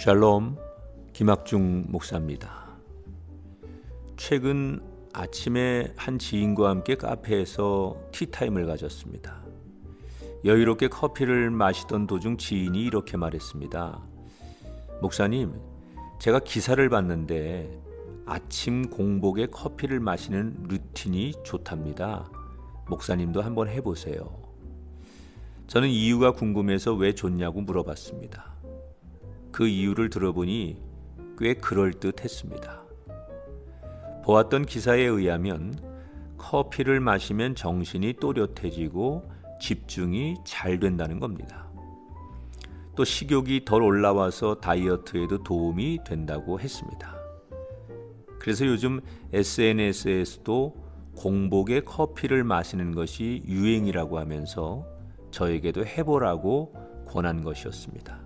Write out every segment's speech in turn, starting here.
샬롬, 김학중 목사입니다. 최근 아침에 한 지인과 함께 카페에서 티타임을 가졌습니다. 여유롭게 커피를 마시던 도중 지인이 이렇게 말했습니다. 목사님, 제가 기사를 봤는데 아침 공복에 커피를 마시는 루틴이 좋답니다. 목사님도 한번 해보세요. 저는 이유가 궁금해서 왜 좋냐고 물어봤습니다. 그 이유를 들어보니 꽤 그럴듯했습니다. 보았던 기사에 의하면 커피를 마시면 정신이 또렷해지고 집중이 잘 된다는 겁니다. 또 식욕이 덜 올라와서 다이어트에도 도움이 된다고 했습니다. 그래서 요즘 SNS에서도 공복에 커피를 마시는 것이 유행이라고 하면서 저에게도 해보라고 권한 것이었습니다.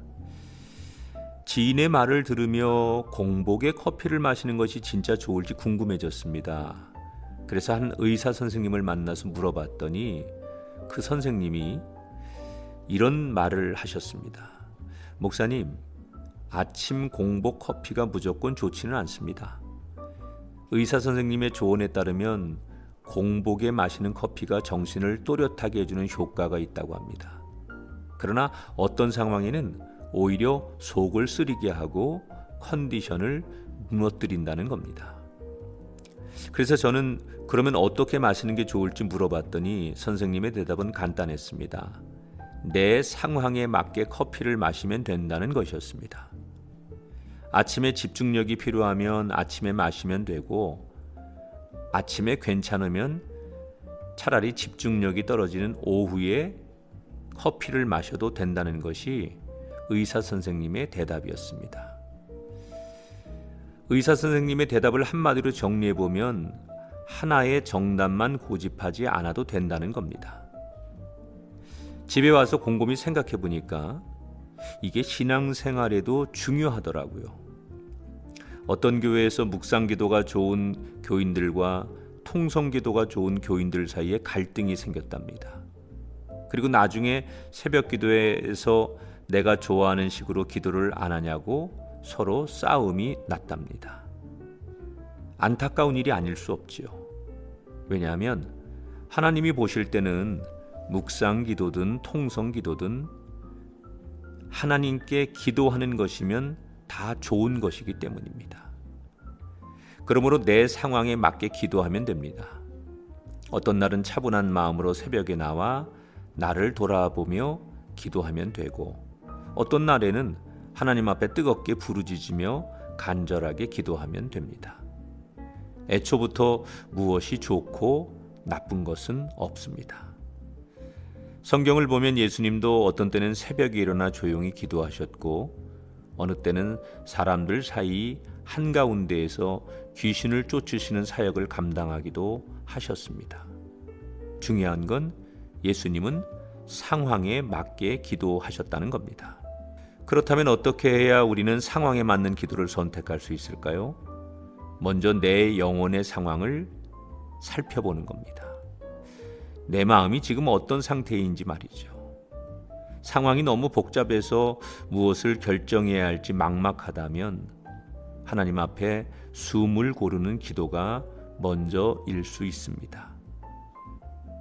지인의 말을 들으며 공복에 커피를 마시는 것이 진짜 좋을지 궁금해졌습니다. 그래서 한 의사 선생님을 만나서 물어봤더니 그 선생님이 이런 말을 하셨습니다. 목사님, 아침 공복 커피가 무조건 좋지는 않습니다. 의사 선생님의 조언에 따르면 공복에 마시는 커피가 정신을 또렷하게 해주는 효과가 있다고 합니다. 그러나 어떤 상황에는 오히려 속을 쓰리게 하고 컨디션을 무너뜨린다는 겁니다. 그래서 저는 그러면 어떻게 마시는 게 좋을지 물어봤더니 선생님의 대답은 간단했습니다. 내 상황에 맞게 커피를 마시면 된다는 것이었습니다. 아침에 집중력이 필요하면 아침에 마시면 되고, 아침에 괜찮으면 차라리 집중력이 떨어지는 오후에 커피를 마셔도 된다는 것이 의사 선생님의 대답이었습니다. 의사 선생님의 대답을 한마디로 정리해보면 하나의 정답만 고집하지 않아도 된다는 겁니다. 집에 와서 곰곰이 생각해보니까 이게 신앙생활에도 중요하더라고요. 어떤 교회에서 묵상기도가 좋은 교인들과 통성기도가 좋은 교인들 사이에 갈등이 생겼답니다. 그리고 나중에 새벽기도에서 내가 좋아하는 식으로 기도를 안 하냐고 서로 싸움이 났답니다. 안타까운 일이 아닐 수 없지요. 왜냐하면 하나님이 보실 때는 묵상기도든 통성기도든 하나님께 기도하는 것이면 다 좋은 것이기 때문입니다. 그러므로 내 상황에 맞게 기도하면 됩니다. 어떤 날은 차분한 마음으로 새벽에 나와 나를 돌아보며 기도하면 되고, 어떤 날에는 하나님 앞에 뜨겁게 부르짖으며 간절하게 기도하면 됩니다. 애초부터 무엇이 좋고 나쁜 것은 없습니다. 성경을 보면 예수님도 어떤 때는 새벽에 일어나 조용히 기도하셨고, 어느 때는 사람들 사이 한가운데에서 귀신을 쫓으시는 사역을 감당하기도 하셨습니다. 중요한 건 예수님은 상황에 맞게 기도하셨다는 겁니다. 그렇다면 어떻게 해야 우리는 상황에 맞는 기도를 선택할 수 있을까요? 먼저 내 영혼의 상황을 살펴보는 겁니다. 내 마음이 지금 어떤 상태인지 말이죠. 상황이 너무 복잡해서 무엇을 결정해야 할지 막막하다면 하나님 앞에 숨을 고르는 기도가 먼저일 수 있습니다.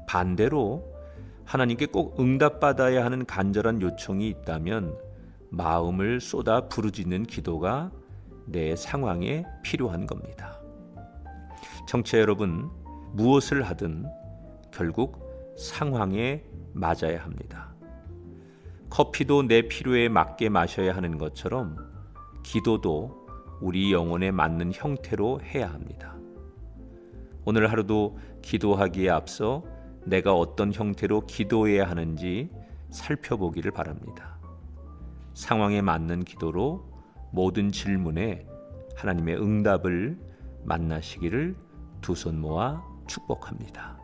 반대로 하나님께 꼭 응답받아야 하는 간절한 요청이 있다면 마음을 쏟아 부르짖는 기도가 내 상황에 필요한 겁니다. 청취자 여러분, 무엇을 하든 결국 상황에 맞아야 합니다. 커피도 내 필요에 맞게 마셔야 하는 것처럼 기도도 우리 영혼에 맞는 형태로 해야 합니다. 오늘 하루도 기도하기에 앞서 내가 어떤 형태로 기도해야 하는지 살펴보기를 바랍니다. 상황에 맞는 기도로 모든 질문에 하나님의 응답을 만나시기를 두 손 모아 축복합니다.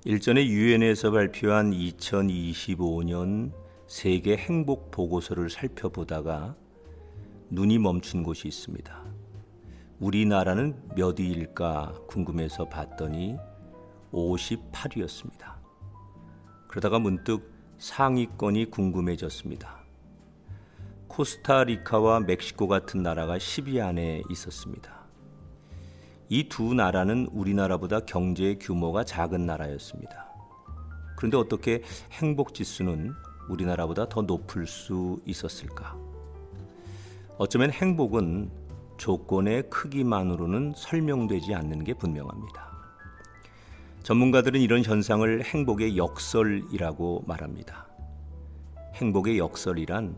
일전에 유엔에서 발표한 2025년 세계 행복 보고서를 살펴보다가 눈이 멈춘 곳이 있습니다. 우리나라는 몇 위일까 궁금해서 봤더니 58위였습니다. 그러다가 문득 상위권이 궁금해졌습니다. 코스타리카와 멕시코 같은 나라가 10위 안에 있었습니다. 이 두 나라는 우리나라보다 경제 규모가 작은 나라였습니다. 그런데 어떻게 행복 지수는 우리나라보다 더 높을 수 있었을까? 어쩌면 행복은 조건의 크기만으로는 설명되지 않는 게 분명합니다. 전문가들은 이런 현상을 행복의 역설이라고 말합니다. 행복의 역설이란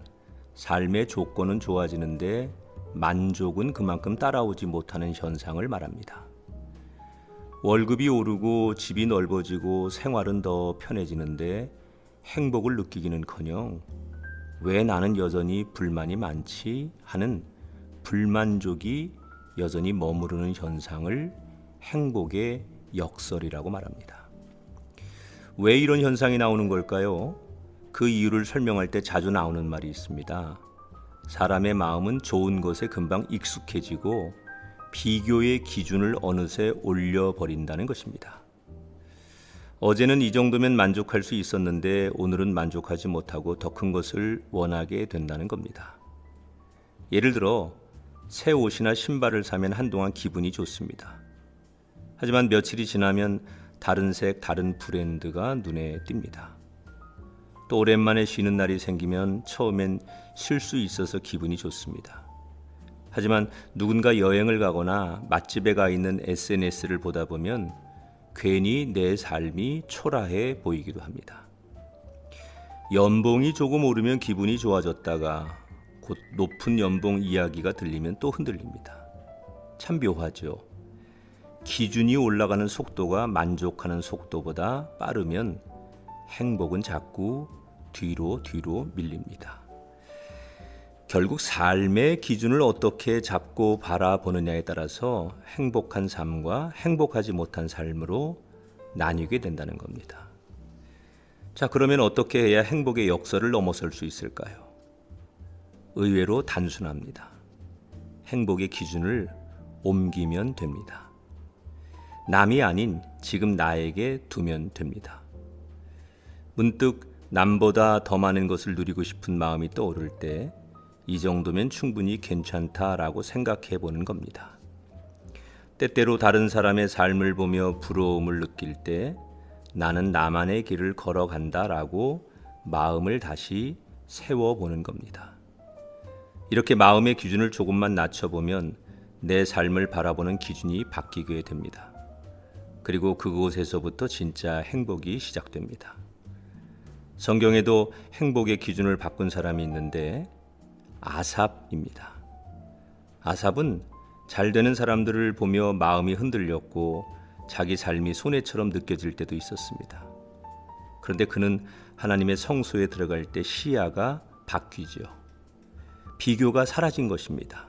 삶의 조건은 좋아지는데 만족은 그만큼 따라오지 못하는 현상을 말합니다. 월급이 오르고 집이 넓어지고 생활은 더 편해지는데 행복을 느끼기는커녕 왜 나는 여전히 불만이 많지 하는 불만족이 여전히 머무르는 현상을 행복의 역설이라고 말합니다. 왜 이런 현상이 나오는 걸까요? 그 이유를 설명할 때 자주 나오는 말이 있습니다. 사람의 마음은 좋은 것에 금방 익숙해지고 비교의 기준을 어느새 올려버린다는 것입니다. 어제는 이 정도면 만족할 수 있었는데 오늘은 만족하지 못하고 더 큰 것을 원하게 된다는 겁니다. 예를 들어 새 옷이나 신발을 사면 한동안 기분이 좋습니다. 하지만 며칠이 지나면 다른 색, 다른 브랜드가 눈에 띕니다. 또 오랜만에 쉬는 날이 생기면 처음엔 쉴 수 있어서 기분이 좋습니다. 하지만 누군가 여행을 가거나 맛집에 가 있는 SNS를 보다 보면 괜히 내 삶이 초라해 보이기도 합니다. 연봉이 조금 오르면 기분이 좋아졌다가 곧 높은 연봉 이야기가 들리면 또 흔들립니다. 참 묘하죠. 기준이 올라가는 속도가 만족하는 속도보다 빠르면 행복은 자꾸 뒤로 밀립니다. 결국 삶의 기준을 어떻게 잡고 바라보느냐에 따라서 행복한 삶과 행복하지 못한 삶으로 나뉘게 된다는 겁니다. 자, 그러면 어떻게 해야 행복의 역설을 넘어설 수 있을까요? 의외로 단순합니다. 행복의 기준을 옮기면 됩니다. 남이 아닌 지금 나에게 두면 됩니다. 문득 남보다 더 많은 것을 누리고 싶은 마음이 떠오를 때 이 정도면 충분히 괜찮다라고 생각해 보는 겁니다. 때때로 다른 사람의 삶을 보며 부러움을 느낄 때 나는 나만의 길을 걸어간다라고 마음을 다시 세워보는 겁니다. 이렇게 마음의 기준을 조금만 낮춰보면 내 삶을 바라보는 기준이 바뀌게 됩니다. 그리고 그곳에서부터 진짜 행복이 시작됩니다. 성경에도 행복의 기준을 바꾼 사람이 있는데 아삽입니다. 아삽은 잘 되는 사람들을 보며 마음이 흔들렸고 자기 삶이 손해처럼 느껴질 때도 있었습니다. 그런데 그는 하나님의 성소에 들어갈 때 시야가 바뀌죠. 비교가 사라진 것입니다.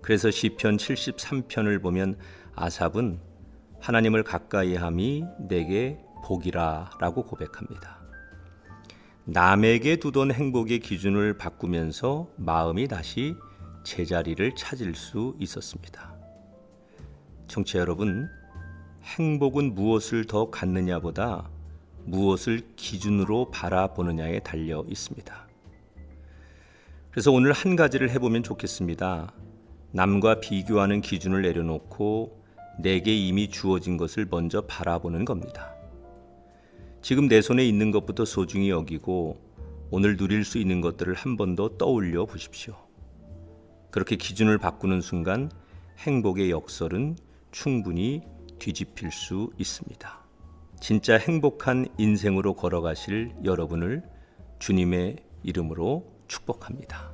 그래서 시편 73편을 보면 아삽은 하나님을 가까이함이 내게 복이라 라고 고백합니다. 남에게 두던 행복의 기준을 바꾸면서 마음이 다시 제자리를 찾을 수 있었습니다. 청취자 여러분, 행복은 무엇을 더 갖느냐보다 무엇을 기준으로 바라보느냐에 달려 있습니다. 그래서 오늘 한 가지를 해보면 좋겠습니다. 남과 비교하는 기준을 내려놓고 내게 이미 주어진 것을 먼저 바라보는 겁니다. 지금 내 손에 있는 것부터 소중히 여기고 오늘 누릴 수 있는 것들을 한 번 더 떠올려 보십시오. 그렇게 기준을 바꾸는 순간 행복의 역설은 충분히 뒤집힐 수 있습니다. 진짜 행복한 인생으로 걸어가실 여러분을 주님의 이름으로 축복합니다.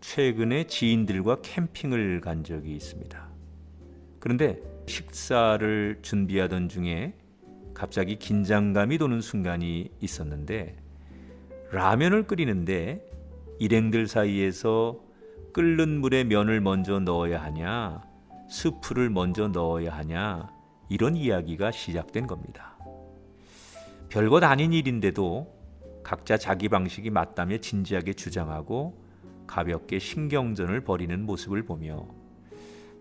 최근에 지인들과 캠핑을 간 적이 있습니다. 그런데 식사를 준비하던 중에 갑자기 긴장감이 도는 순간이 있었는데 라면을 끓이는데 일행들 사이에서 끓는 물에 면을 먼저 넣어야 하냐, 스프를 먼저 넣어야 하냐 이런 이야기가 시작된 겁니다. 별것 아닌 일인데도 각자 자기 방식이 맞다며 진지하게 주장하고 가볍게 신경전을 벌이는 모습을 보며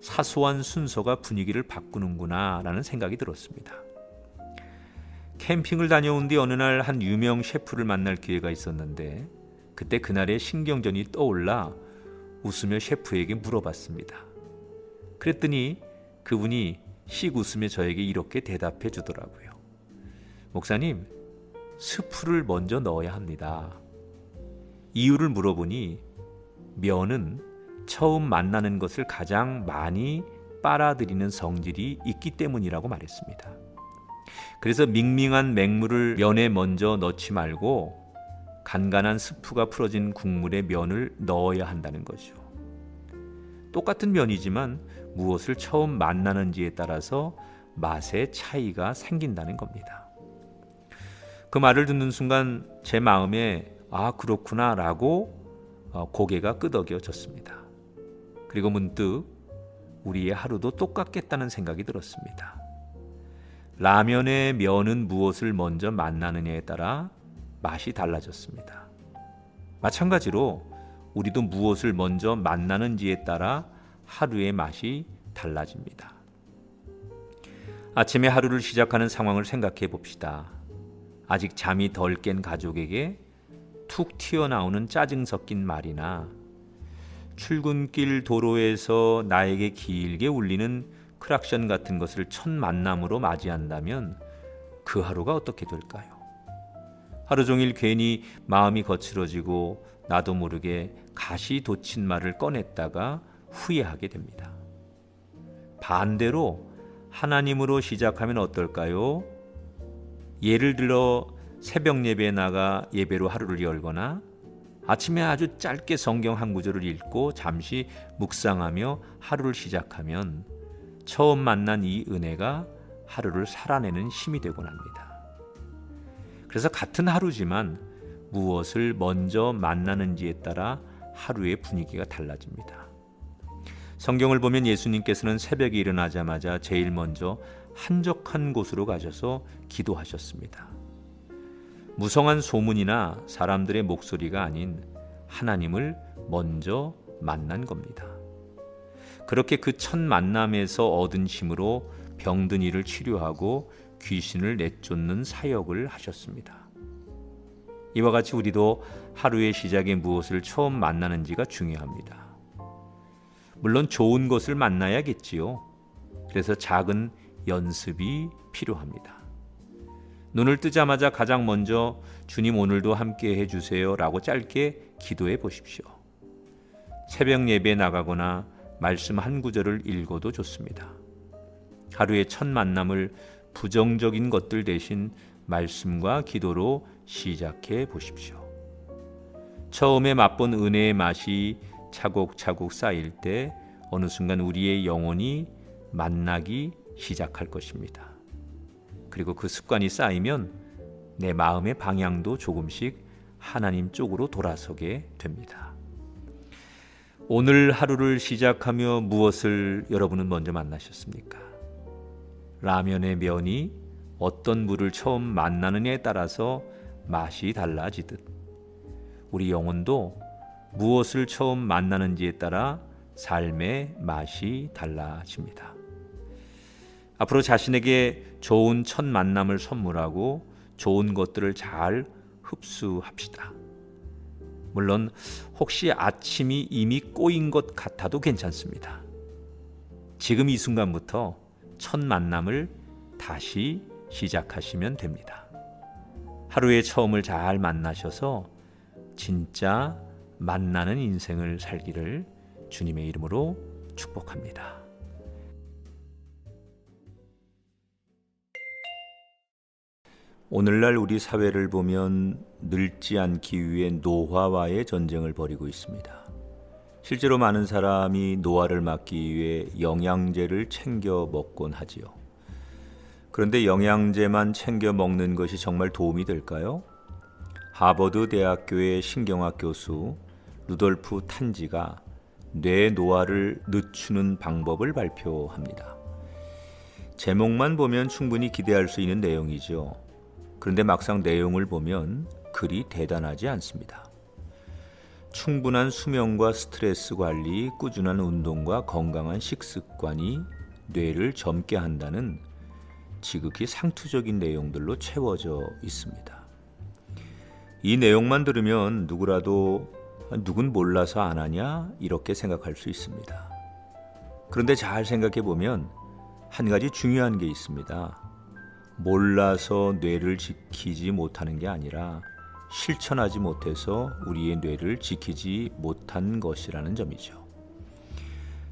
사소한 순서가 분위기를 바꾸는구나 라는 생각이 들었습니다. 캠핑을 다녀온 뒤 어느 날 한 유명 셰프를 만날 기회가 있었는데 그때 그날의 신경전이 떠올라 웃으며 셰프에게 물어봤습니다. 그랬더니 그분이 씩 웃으며 저에게 이렇게 대답해 주더라고요. 목사님, 스프를 먼저 넣어야 합니다. 이유를 물어보니 면은 처음 만나는 것을 가장 많이 빨아들이는 성질이 있기 때문이라고 말했습니다. 그래서 밍밍한 맹물을 면에 먼저 넣지 말고 간간한 스프가 풀어진 국물에 면을 넣어야 한다는 거죠. 똑같은 면이지만 무엇을 처음 만나는지에 따라서 맛의 차이가 생긴다는 겁니다. 그 말을 듣는 순간 제 마음에 아 그렇구나 라고 고개가 끄덕여졌습니다. 그리고 문득 우리의 하루도 똑같겠다는 생각이 들었습니다. 라면의 면은 무엇을 먼저 만나느냐에 따라 맛이 달라졌습니다. 마찬가지로 우리도 무엇을 먼저 만나는지에 따라 하루의 맛이 달라집니다. 아침에 하루를 시작하는 상황을 생각해 봅시다. 아직 잠이 덜 깬 가족에게 툭 튀어나오는 짜증 섞인 말이나 출근길 도로에서 나에게 길게 울리는 크락션 같은 것을 첫 만남으로 맞이한다면 그 하루가 어떻게 될까요? 하루 종일 괜히 마음이 거칠어지고 나도 모르게 가시 돋친 말을 꺼냈다가 후회하게 됩니다. 반대로 하나님으로 시작하면 어떨까요? 예를 들어 새벽 예배에 나가 예배로 하루를 열거나 아침에 아주 짧게 성경 한 구절을 읽고 잠시 묵상하며 하루를 시작하면 처음 만난 이 은혜가 하루를 살아내는 힘이 되곤 합니다. 그래서 같은 하루지만 무엇을 먼저 만나는지에 따라 하루의 분위기가 달라집니다. 성경을 보면 예수님께서는 새벽에 일어나자마자 제일 먼저 한적한 곳으로 가셔서 기도하셨습니다. 무성한 소문이나 사람들의 목소리가 아닌 하나님을 먼저 만난 겁니다. 그렇게 그 첫 만남에서 얻은 힘으로 병든 이를 치료하고 귀신을 내쫓는 사역을 하셨습니다. 이와 같이 우리도 하루의 시작에 무엇을 처음 만나는지가 중요합니다. 물론 좋은 것을 만나야겠지요. 그래서 작은 연습이 필요합니다. 눈을 뜨자마자 가장 먼저 주님 오늘도 함께 해주세요 라고 짧게 기도해 보십시오. 새벽 예배에 나가거나 말씀 한 구절을 읽어도 좋습니다. 하루의 첫 만남을 부정적인 것들 대신 말씀과 기도로 시작해 보십시오. 처음에 맛본 은혜의 맛이 차곡차곡 쌓일 때 어느 순간 우리의 영혼이 만나기 시작할 것입니다. 그리고 그 습관이 쌓이면 내 마음의 방향도 조금씩 하나님 쪽으로 돌아서게 됩니다. 오늘 하루를 시작하며 무엇을 여러분은 먼저 만나셨습니까? 라면의 면이 어떤 물을 처음 만나느냐에 따라서 맛이 달라지듯 우리 영혼도 무엇을 처음 만나는지에 따라 삶의 맛이 달라집니다. 앞으로 자신에게 좋은 첫 만남을 선물하고 좋은 것들을 잘 흡수합시다. 물론 혹시 아침이 이미 꼬인 것 같아도 괜찮습니다. 지금 이 순간부터 첫 만남을 다시 시작하시면 됩니다. 하루의 처음을 잘 만나셔서 진짜 만나는 인생을 살기를 주님의 이름으로 축복합니다. 오늘날 우리 사회를 보면 늙지 않기 위해 노화와의 전쟁을 벌이고 있습니다. 실제로 많은 사람이 노화를 막기 위해 영양제를 챙겨 먹곤 하지요. 그런데 영양제만 챙겨 먹는 것이 정말 도움이 될까요? 하버드 대학교의 신경학 교수 루돌프 탄지가 뇌 노화를 늦추는 방법을 발표합니다. 제목만 보면 충분히 기대할 수 있는 내용이죠. 그런데 막상 내용을 보면 그리 대단하지 않습니다. 충분한 수면과 스트레스 관리, 꾸준한 운동과 건강한 식습관이 뇌를 젊게 한다는 지극히 상투적인 내용들로 채워져 있습니다. 이 내용만 들으면 누구라도 누군 몰라서 안 하냐 이렇게 생각할 수 있습니다. 그런데 잘 생각해 보면 한 가지 중요한 게 있습니다. 몰라서 뇌를 지키지 못하는 게 아니라 실천하지 못해서 우리의 뇌를 지키지 못한 것이라는 점이죠.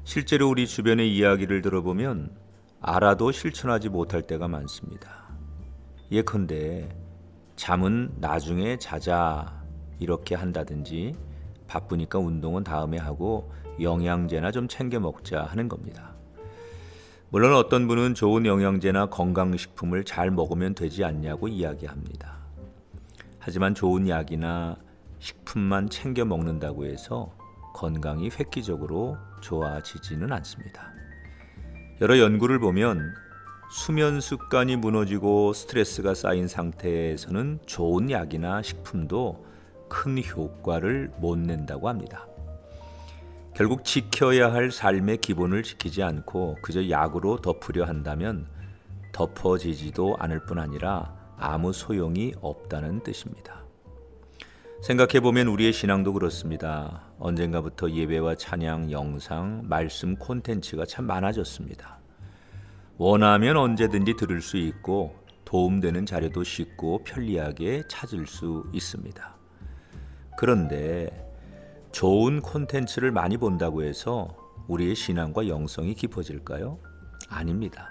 실제로 우리 주변의 이야기를 들어보면 알아도 실천하지 못할 때가 많습니다. 예컨대 잠은 나중에 자자 이렇게 한다든지 바쁘니까 운동은 다음에 하고 영양제나 좀 챙겨 먹자 하는 겁니다. 물론 어떤 분은 좋은 영양제나 건강식품을 잘 먹으면 되지 않냐고 이야기합니다. 하지만 좋은 약이나 식품만 챙겨 먹는다고 해서 건강이 획기적으로 좋아지지는 않습니다. 여러 연구를 보면 수면 습관이 무너지고 스트레스가 쌓인 상태에서는 좋은 약이나 식품도 큰 효과를 못 낸다고 합니다. 결국 지켜야 할 삶의 기본을 지키지 않고 그저 약으로 덮으려 한다면 덮어지지도 않을 뿐 아니라 아무 소용이 없다는 뜻입니다. 생각해보면 우리의 신앙도 그렇습니다. 언젠가부터 예배와 찬양, 영상, 말씀 콘텐츠가 참 많아졌습니다. 원하면 언제든지 들을 수 있고 도움되는 자료도 쉽고 편리하게 찾을 수 있습니다. 그런데 좋은 콘텐츠를 많이 본다고 해서 우리의 신앙과 영성이 깊어질까요? 아닙니다.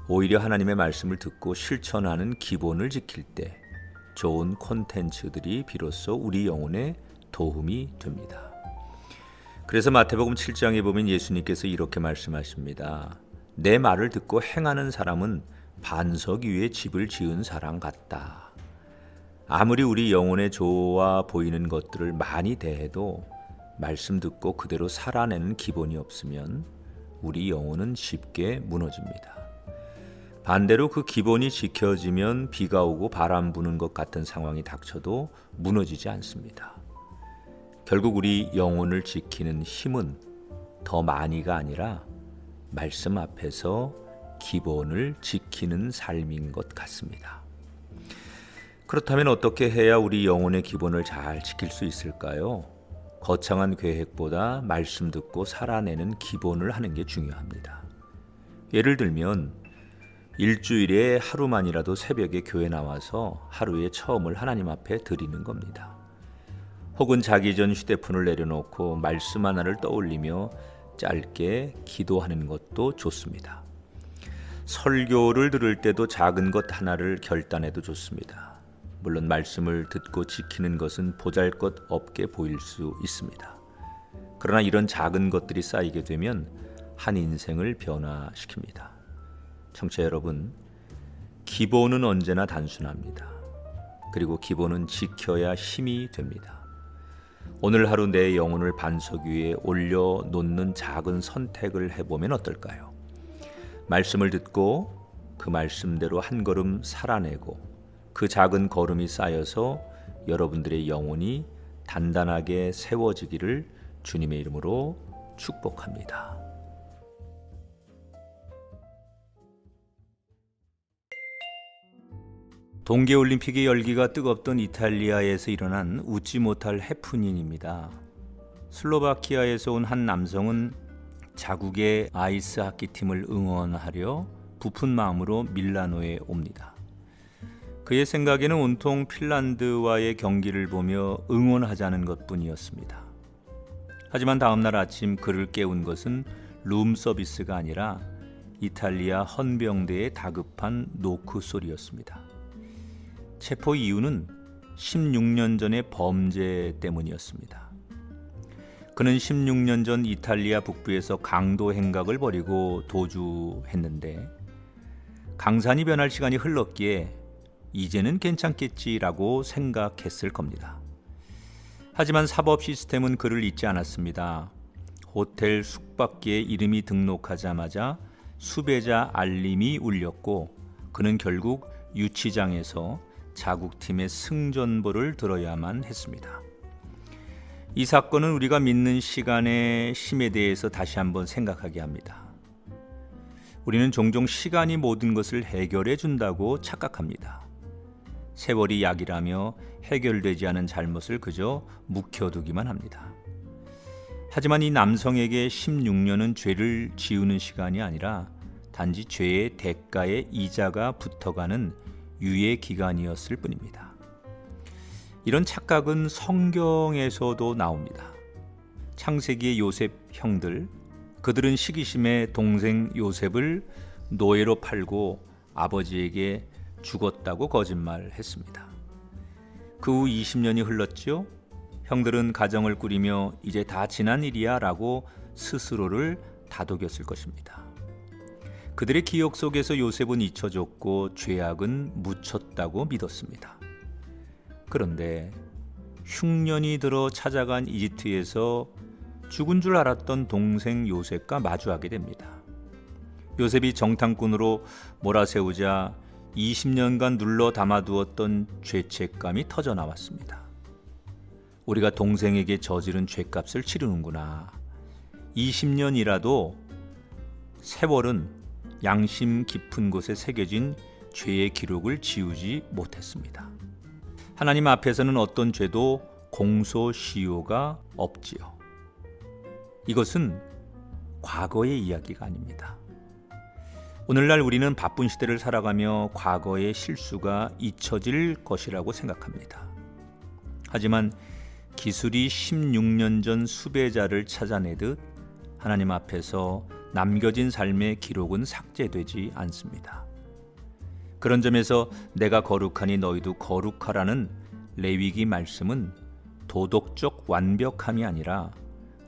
오히려 하나님의 말씀을 듣고 실천하는 기본을 지킬 때 좋은 콘텐츠들이 비로소 우리 영혼에 도움이 됩니다. 그래서 마태복음 7장에 보면 예수님께서 이렇게 말씀하십니다. 내 말을 듣고 행하는 사람은 반석 위에 집을 지은 사람 같다. 아무리 우리 영혼에 좋아 보이는 것들을 많이 대해도 말씀 듣고 그대로 살아내는 기본이 없으면 우리 영혼은 쉽게 무너집니다. 반대로 그 기본이 지켜지면 비가 오고 바람 부는 것 같은 상황이 닥쳐도 무너지지 않습니다. 결국 우리 영혼을 지키는 힘은 더 많이가 아니라 말씀 앞에서 기본을 지키는 삶인 것 같습니다. 그렇다면 어떻게 해야 우리 영혼의 기본을 잘 지킬 수 있을까요? 거창한 계획보다 말씀 듣고 살아내는 기본을 하는 게 중요합니다. 예를 들면 일주일에 하루만이라도 새벽에 교회 나와서 하루의 처음을 하나님 앞에 드리는 겁니다. 혹은 자기 전 휴대폰을 내려놓고 말씀 하나를 떠올리며 짧게 기도하는 것도 좋습니다. 설교를 들을 때도 작은 것 하나를 결단해도 좋습니다. 물론 말씀을 듣고 지키는 것은 보잘것없게 보일 수 있습니다. 그러나 이런 작은 것들이 쌓이게 되면 한 인생을 변화시킵니다. 청취자 여러분, 기본은 언제나 단순합니다. 그리고 기본은 지켜야 힘이 됩니다. 오늘 하루 내 영혼을 반석 위에 올려놓는 작은 선택을 해보면 어떨까요? 말씀을 듣고 그 말씀대로 한 걸음 살아내고 그 작은 걸음이 쌓여서 여러분들의 영혼이 단단하게 세워지기를 주님의 이름으로 축복합니다. 동계올림픽의 열기가 뜨겁던 이탈리아에서 일어난 웃지 못할 해프닝입니다. 슬로바키아에서 온 한 남성은 자국의 아이스 하키팀을 응원하려 부푼 마음으로 밀라노에 옵니다. 그의 생각에는 온통 핀란드와의 경기를 보며 응원하자는 것뿐이었습니다. 하지만 다음날 아침 그를 깨운 것은 룸 서비스가 아니라 이탈리아 헌병대의 다급한 노크 소리였습니다. 체포 이유는 16년 전의 범죄 때문이었습니다. 그는 16년 전 이탈리아 북부에서 강도 행각을 벌이고 도주했는데 강산이 변할 시간이 흘렀기에 이제는 괜찮겠지라고 생각했을 겁니다. 하지만 사법 시스템은 그를 잊지 않았습니다. 호텔 숙박기에 이름이 등록하자마자 수배자 알림이 울렸고 그는 결국 유치장에서 자국팀의 승전보를 들어야만 했습니다. 이 사건은 우리가 믿는 시간의 힘에 대해서 다시 한번 생각하게 합니다. 우리는 종종 시간이 모든 것을 해결해 준다고 착각합니다. 세월이 약이라며 해결되지 않은 잘못을 그저 묵혀두기만 합니다. 하지만 이 남성에게 16년은 죄를 지우는 시간이 아니라 단지 죄의 대가의 이자가 붙어가는 유예 기간이었을 뿐입니다. 이런 착각은 성경에서도 나옵니다. 창세기의 요셉 형들, 그들은 시기심에 동생 요셉을 노예로 팔고 아버지에게 죽었다고 거짓말했습니다. 그 후 20년이 흘렀죠. 형들은 가정을 꾸리며 이제 다 지난 일이야 라고 스스로를 다독였을 것입니다. 그들의 기억 속에서 요셉은 잊혀졌고 죄악은 묻혔다고 믿었습니다. 그런데 흉년이 들어 찾아간 이집트에서 죽은 줄 알았던 동생 요셉과 마주하게 됩니다. 요셉이 정탐꾼으로 몰아세우자 20년간 눌러 담아두었던 죄책감이 터져 나왔습니다. 우리가 동생에게 저지른 죄값을 치르는구나. 20년이라도 세월은 양심 깊은 곳에 새겨진 죄의 기록을 지우지 못했습니다. 하나님 앞에서는 어떤 죄도 공소시효가 없지요. 이것은 과거의 이야기가 아닙니다. 오늘날 우리는 바쁜 시대를 살아가며 과거의 실수가 잊혀질 것이라고 생각합니다. 하지만 기술이 16년 전 수배자를 찾아내듯 하나님 앞에서 남겨진 삶의 기록은 삭제되지 않습니다. 그런 점에서 내가 거룩하니 너희도 거룩하라는 레위기 말씀은 도덕적 완벽함이 아니라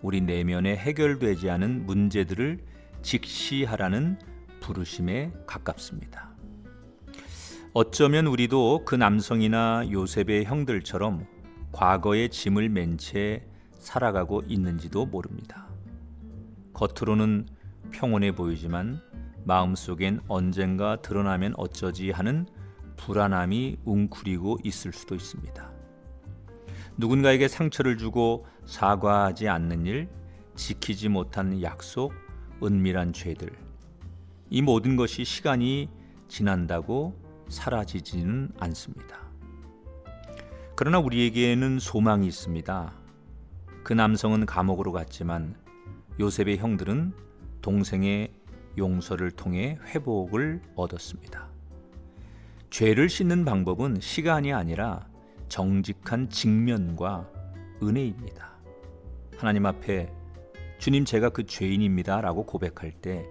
우리 내면에 해결되지 않은 문제들을 직시하라는 부르심에 가깝습니다. 어쩌면 우리도 그 남성이나 요셉의 형들처럼 과거의 짐을 맨 채 살아가고 있는지도 모릅니다. 겉으로는 평온해 보이지만 마음속엔 언젠가 드러나면 어쩌지 하는 불안함이 웅크리고 있을 수도 있습니다. 누군가에게 상처를 주고 사과하지 않는 일, 지키지 못한 약속, 은밀한 죄들, 이 모든 것이 시간이 지난다고 사라지지는 않습니다. 그러나 우리에게는 소망이 있습니다. 그 남성은 감옥으로 갔지만 요셉의 형들은 동생의 용서를 통해 회복을 얻었습니다. 죄를 씻는 방법은 시간이 아니라 정직한 직면과 은혜입니다. 하나님 앞에 주님 제가 그 죄인입니다 라고 고백할 때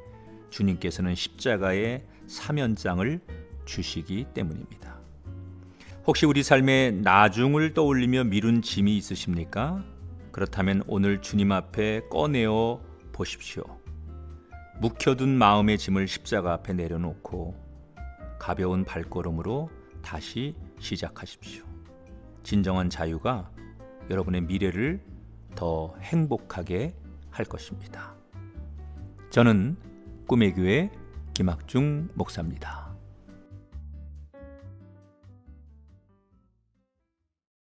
주님께서는 십자가의 사면장을 주시기 때문입니다. 혹시 우리 삶의 나중을 떠올리며 미룬 짐이 있으십니까? 그렇다면 오늘 주님 앞에 꺼내어 보십시오. 묵혀둔 마음의 짐을 십자가 앞에 내려놓고 가벼운 발걸음으로 다시 시작하십시오. 진정한 자유가 여러분의 미래를 더 행복하게 할 것입니다. 저는 꿈의 교회 김학중 목사입니다.